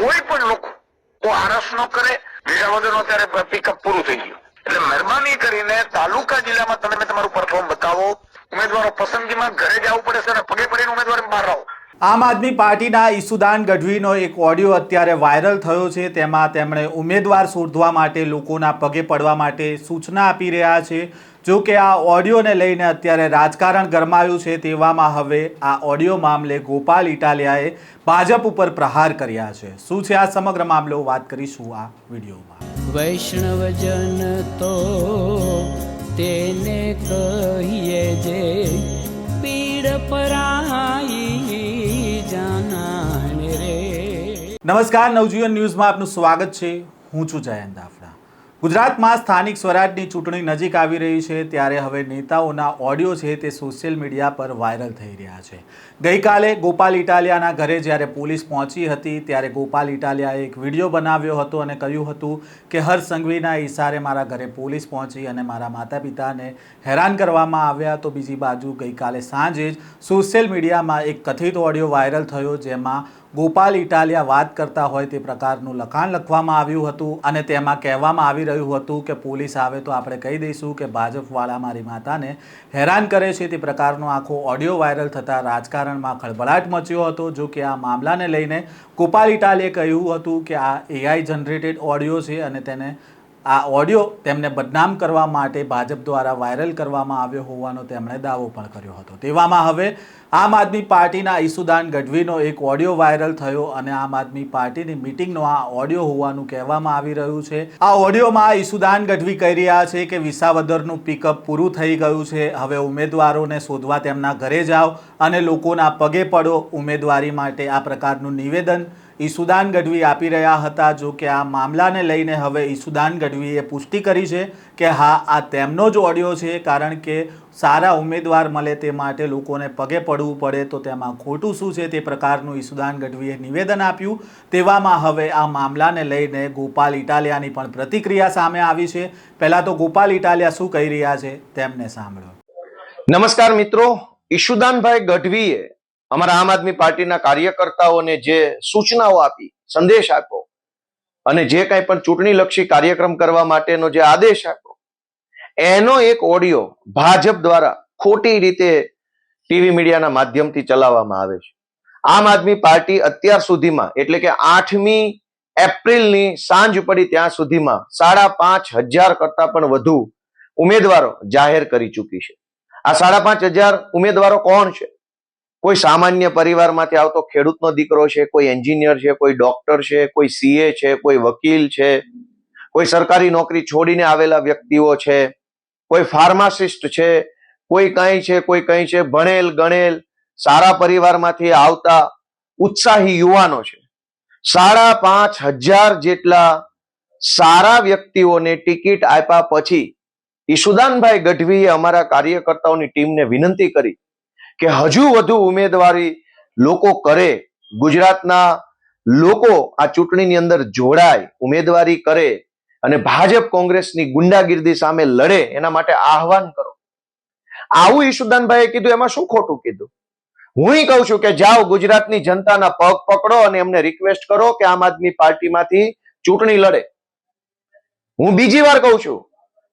કોઈ પણ લોકો આરસ ન કરે. વિસાવદરનું અત્યારે પિકઅપ પૂરું થઈ ગયું. એટલે મહેરબાની કરીને તાલુકા જિલ્લામાં તમે તમારું પરફોર્મ બતાવો. ઉમેદવારો પસંદગીમાં ઘરે જવું પડે છે અને પગે પડીને ઉમેદવાર બહાર આવો. આમ આદમી પાર્ટીના ઈસુદાન ગઢવીનો એક ઓડિયો અત્યારે વાયરલ થયો છે. તેમાં તેમણે ઉમેદવાર શોધવા માટે લોકોના પગે પડવા માટે સૂચના આપી રહ્યા છે. જો કે આ ઓડિયોને લઈને અત્યારે રાજકારણ ગરમાયું છે. તેવામાં હવે આ ઓડિયો મામલે ગોપાલ ઇટાલિયાએ ભાજપ ઉપર પ્રહાર કર્યા છે. શું છે આ સમગ્ર મામલો, વાત કરીશું આ વિડીયોમાં. વૈષ્ણવજન તો તેને કહીએ જે પીડ પરાઈ જાનાને રે. નમસ્કાર, નવજીવન ન્યૂઝમાં આપનું સ્વાગત છે. હું છું જયંત દાફડા. ગુજરાતમાં સ્થાનિક સ્વરાજની ચૂંટણી નજીક આવી રહી છે, ત્યારે હવે નેતાઓના ઓડિયો છે તે સોશિયલ મીડિયા પર વાયરલ થઈ રહ્યા છે. ગઈકાલે ગોપાલ ઇટાલિયાના ઘરે જ્યારે પોલીસ પહોંચી હતી ત્યારે ગોપાલ ઇટાલિયાએ એક વિડીયો બનાવ્યો હતો અને કહ્યું હતું કે હર્ષ સંઘવીના ઇશારે મારા ઘરે પોલીસ પહોંચી અને મારા માતા પિતાને હેરાન કરવામાં આવ્યા. તો બીજી બાજુ ગઈકાલે સાંજે જ સોશિયલ મીડિયામાં એક કથિત ઓડિયો વાયરલ થયો, જેમાં ગોપાલ ઇટાલિયા વાત કરતા હોય તે પ્રકારનું લખાણ લખવામાં આવ્યું હતું અને તેમાં કહેવામાં આવી રહ્યું હતું કે પોલીસ આવે તો આપણે કહી દઈશું કે ભાજપવાળા મારી માતાને હેરાન કરે છે. તે પ્રકારનો આખો ઓડિયો વાયરલ થતાં રાજકારણમાં ખળભળાટ મચ્યો હતો. જો કે આ મામલાને લઈને ગોપાલ ઇટાલિયાએ કહ્યું હતું કે આ AI જનરેટેડ ઓડિયો છે અને તેને આ ઓડિયો તેમને બદનામ કરવા માટે ભાજપ દ્વારા વાયરલ કરવામાં આવ્યો હોવાનો તેમણે દાવો પણ કર્યો હતો. તેવામાં હવે આમ આદમી પાર્ટીના ઈસુદાન ગઢવીનો એક ઓડિયો વાયરલ થયો અને આમ આદમી પાર્ટીની મિટિંગનો આ ઓડિયો હોવાનું કહેવામાં આવી રહ્યું છે. આ ઓડિયોમાં ઈસુદાન ગઢવી કહી રહ્યા છે કે વિસાવદરનું પિકઅપ પૂરું થઈ ગયું છે. હવે ઉમેદવારોને શોધવા તેમના ઘરે જાઓ અને લોકોના પગે પડો ઉમેદવારી માટે. આ પ્રકારનું નિવેદન ઈસુદાન ગઢવી આપી રહ્યા હતા. જો કે આ મામલાને લઈને હવે ઈસુદાન ગઢવીએ પુષ્ટિ કરી છે કે હા, આ તેમનો જ ઓડિયો છે, કારણ કે સારા ઉમેદવાર મળે તે માટે લોકોને પગે પડવું પડે તો તેમાં ખોટું શું છે તે પ્રકારનું ઈસુદાન ગઢવીએ નિવેદન આપ્યું. તેવામાં હવે આ મામલાને લઈને ગોપાલ ઇટાલિયાની પણ પ્રતિક્રિયા સામે આવી છે. પહેલા તો ગોપાલ ઇટાલિયા શું કહી રહ્યા છે તેમને સાંભળો. નમસ્કાર મિત્રો, ઈશુદાનભાઈ ગઢવીએ અમારા આમ આદમી પાર્ટીના કાર્યકર્તાઓને જે સૂચનાઓ આપી, સંદેશ આપ્યો અને જે કંઈ પણ ચૂંટણીલક્ષી કાર્યક્રમ કરવા માટેનો જે આદેશ આપ્યો, એનો એક ઓડિયો ભાજપ દ્વારા ખોટી રીતે ટીવી મીડિયાના માધ્યમથી ચલાવવામાં આવે છે. આમ આદમી પાર્ટી અત્યાર સુધીમાં એટલે કે 8મી એપ્રિલની સાંજ પડી ત્યાં સુધીમાં 5,500 કરતા પણ વધુ ઉમેદવારો જાહેર કરી ચૂકી છે. આ 5,500 ઉમેદવારો કોણ છે? કોઈ સામાન્ય પરિવારમાંથી આવતો ખેડૂતનો દીકરો છે, કોઈ એન્જિનિયર છે, કોઈ ડોક્ટર છે, કોઈ CA છે, કોઈ વકીલ છે, કોઈ સરકારી નોકરી છોડીને આવેલા વ્યક્તિઓ છે, કોઈ ફાર્માસિસ્ટ છે, કોઈ કંઈ છે, કોઈ કંઈ છે, ભણેલ ગણેલ સારા પરિવારમાંથી આવતા ઉત્સાહી યુવાનો છે. 5,500 જેટલા સારા વ્યક્તિઓને ટિકિટ આપ્યા પછી ઈશુદાનભાઈ ગઢવીએ અમારા કાર્યકર્તાઓની ટીમને વિનંતી કરી કે હજુ વધુ ઉમેદવારી લોકો કરે, ગુજરાતના લોકો આ ચૂંટણીની અંદર જોડાય, ઉમેદવારી કરે અને ભાજપ કોંગ્રેસની ગુંડાગીર્દી સામે લડે, એના માટે આહવાન કરો. આવું ઈશુદાનભાઈએ કીધું, એમાં શું ખોટું કીધું? હું કહું છું કે જાઓ ગુજરાતની જનતાના પગ પકડો અને એમને રિક્વેસ્ટ કરો કે આમ આદમી પાર્ટીમાંથી ચૂંટણી લડે. હું બીજી વાર કહું છું,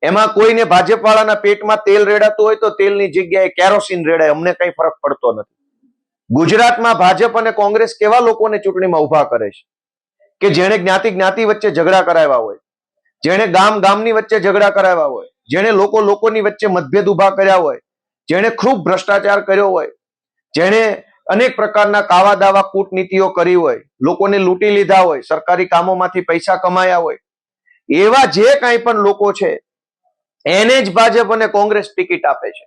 એમાં કોઈને ભાજપ વાળાના પેટમાં તેલ રેડાતું હોય તો તેલની જગ્યાએ કેરોસીન રેડાય, અમને કઈ ફરક પડતો નથી. ગુજરાતમાં ભાજપ અને કોંગ્રેસ કેવા લોકોને ચૂંટણીમાં ઉભા કરે છે કે જેણે જ્ઞાતિ વચ્ચે ઝઘડા કરાવ્યા હોય, જેણે ગામની વચ્ચે ઝઘડા કરાવ્યા હોય, જેણે લોકોની વચ્ચે મતભેદ ઉભા કર્યા હોય, જેણે ખૂબ ભ્રષ્ટાચાર કર્યો હોય, જેણે અનેક પ્રકારના કાવા દાવા કૂટનીતિઓ કરી હોય, લોકોને લૂંટી લીધા હોય, સરકારી કામોમાંથી પૈસા કમાયા હોય, એવા જે કાંઈ પણ લોકો છે એને જ ભાજપ અને કોંગ્રેસ ટિકિટ આપે છે.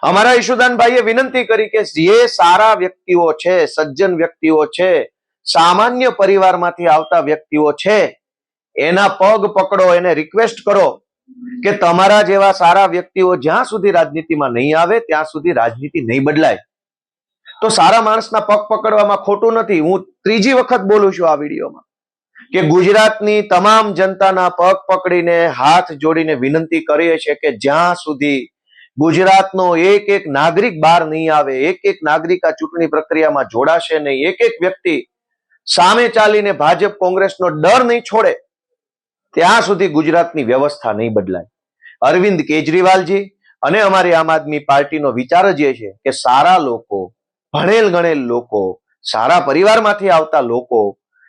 અમારા ઈશુદાનભાઈએ વિનંતી કરી કે જે સારા વ્યક્તિઓ છે, સજ્જન વ્યક્તિઓ છે, સામાન્ય પરિવારમાંથી આવતા વ્યક્તિઓ છે, એના પગ પકડો, એને રિક્વેસ્ટ કરો કે તમારા જેવા સારા વ્યક્તિઓ જ્યાં સુધી રાજનીતિમાં નહીં આવે ત્યાં સુધી રાજનીતિ નહીં બદલાય. તો સારા માણસના પગ પકડવામાં ખોટું નથી. હું ત્રીજી વખત બોલું છું આ વિડીયોમાં કે ગુજરાતની તમામ જનતાના પગ પકડીને હાથ જોડીને વિનંતી કરીએ છીએ કે જ્યાં સુધી ગુજરાતનો એક નાગરિક બહાર નહીં આવે, એક નાગરિક આ ચૂંટણી પ્રક્રિયામાં જોડાશે નહીં, એક વ્યક્તિ સામે ચાલીને ભાજપ કોંગ્રેસનો ડર નહીં છોડે ત્યાં સુધી ગુજરાતની વ્યવસ્થા નહીં બદલાય. અરવિંદ કેજરીવાલજી અને અમારી આમ આદમી પાર્ટીનો વિચાર જ એ છે કે સારા લોકો, ભણેલ ગણેલ લોકો, સારા પરિવારમાંથી આવતા લોકો,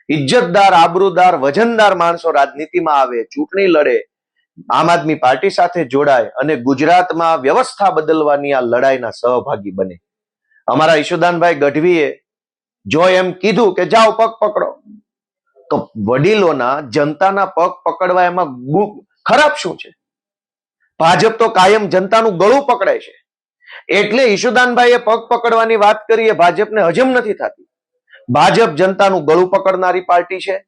ઇજ્જતદાર, આબરૂદાર, વજનદાર માણસો રાજનીતિમાં આવે, ચૂંટણી લડે, આમ આદમી પાર્ટી સાથે જોડાય અને ગુજરાતમાં વ્યવસ્થા બદલવાની આ લડાઈના સહભાગી બને. અમારા ઈશુદાનભાઈ ગઢવીએ જો એમ કીધું કે જાઓ પગ પકડો, તો વડીલોના, જનતાના પગ પકડવા એમાં ખરાબ શું છે? ભાજપ તો કાયમ જનતાનું ગળું પકડે છે. એટલે ઈશુદાનભાઈએ પગ પકડવાની વાત કરી એ ભાજપને હજમ નથી થતી. ભાજપ જનતાનું ગળું પકડનારી પાર્ટી છે,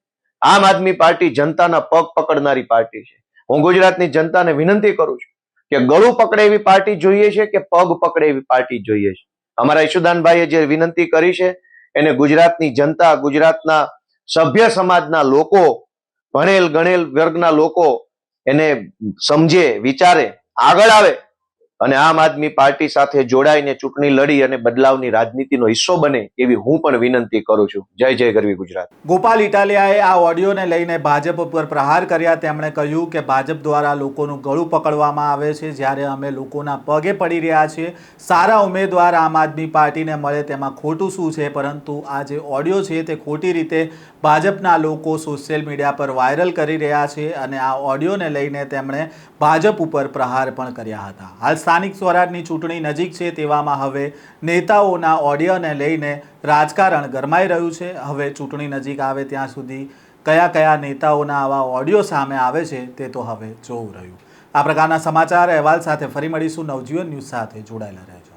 આમ આદમી પાર્ટી જનતાના પગ પકડનારી પાર્ટી છે. હું ગુજરાતની જનતાને વિનંતી કરું છું કે ગળું પકડે એવી પાર્ટી જોઈએ છે કે પગ પકડે એવી પાર્ટી જોઈએ છે? અમારા ઈશુદાનભાઈએ જે વિનંતી કરી છે એને ગુજરાતની જનતા, ગુજરાતના સભ્ય સમાજના લોકો, ભણેલ ગણેલ વર્ગના લોકો એને સમજે, વિચારે, આગળ આવે અને આમ આદમી પાર્ટી સાથે જોડાઈને ચૂંટણી લડી અને બદલાવની રાજનીતિનો હિસ્સો બને એવી હું પણ વિનંતી કરું છું. જય જય ગરવી ગુજરાત. ગોપાલ ઇટાલિયાએ આ ઓડિયોને લઈને ભાજપ ઉપર પ્રહાર કર્યા. તેમણે કહ્યું કે ભાજપ દ્વારા લોકોનું ગળું પકડવામાં આવે છે, જ્યારે અમે લોકોના પગે પડી રહ્યા છીએ. સારા ઉમેદવાર આમ આદમી પાર્ટીને મળે તેમાં ખોટું શું છે? પરંતુ આ જે ઓડિયો છે તે ખોટી રીતે ભાજપના લોકો સોશિયલ મીડિયા પર વાયરલ કરી રહ્યા છે અને આ ઓડિયોને લઈને તેમણે ભાજપ ઉપર પ્રહાર પણ કર્યા હતા. હાલ સ્થાનિક સ્વરાજની ચૂંટણી નજીક છે, તેવામાં હવે નેતાઓના ઓડિયોને લઈને રાજકારણ ગરમાઈ રહ્યું છે. હવે ચૂંટણી નજીક આવે ત્યાં સુધી કયા કયા નેતાઓના આવા ઓડિયો સામે આવે છે તે તો હવે જોવું રહ્યું. આ પ્રકારના સમાચાર અહેવાલ સાથે ફરી મળીશું. નવજીવન ન્યૂઝ સાથે જોડાયેલા રહેજો.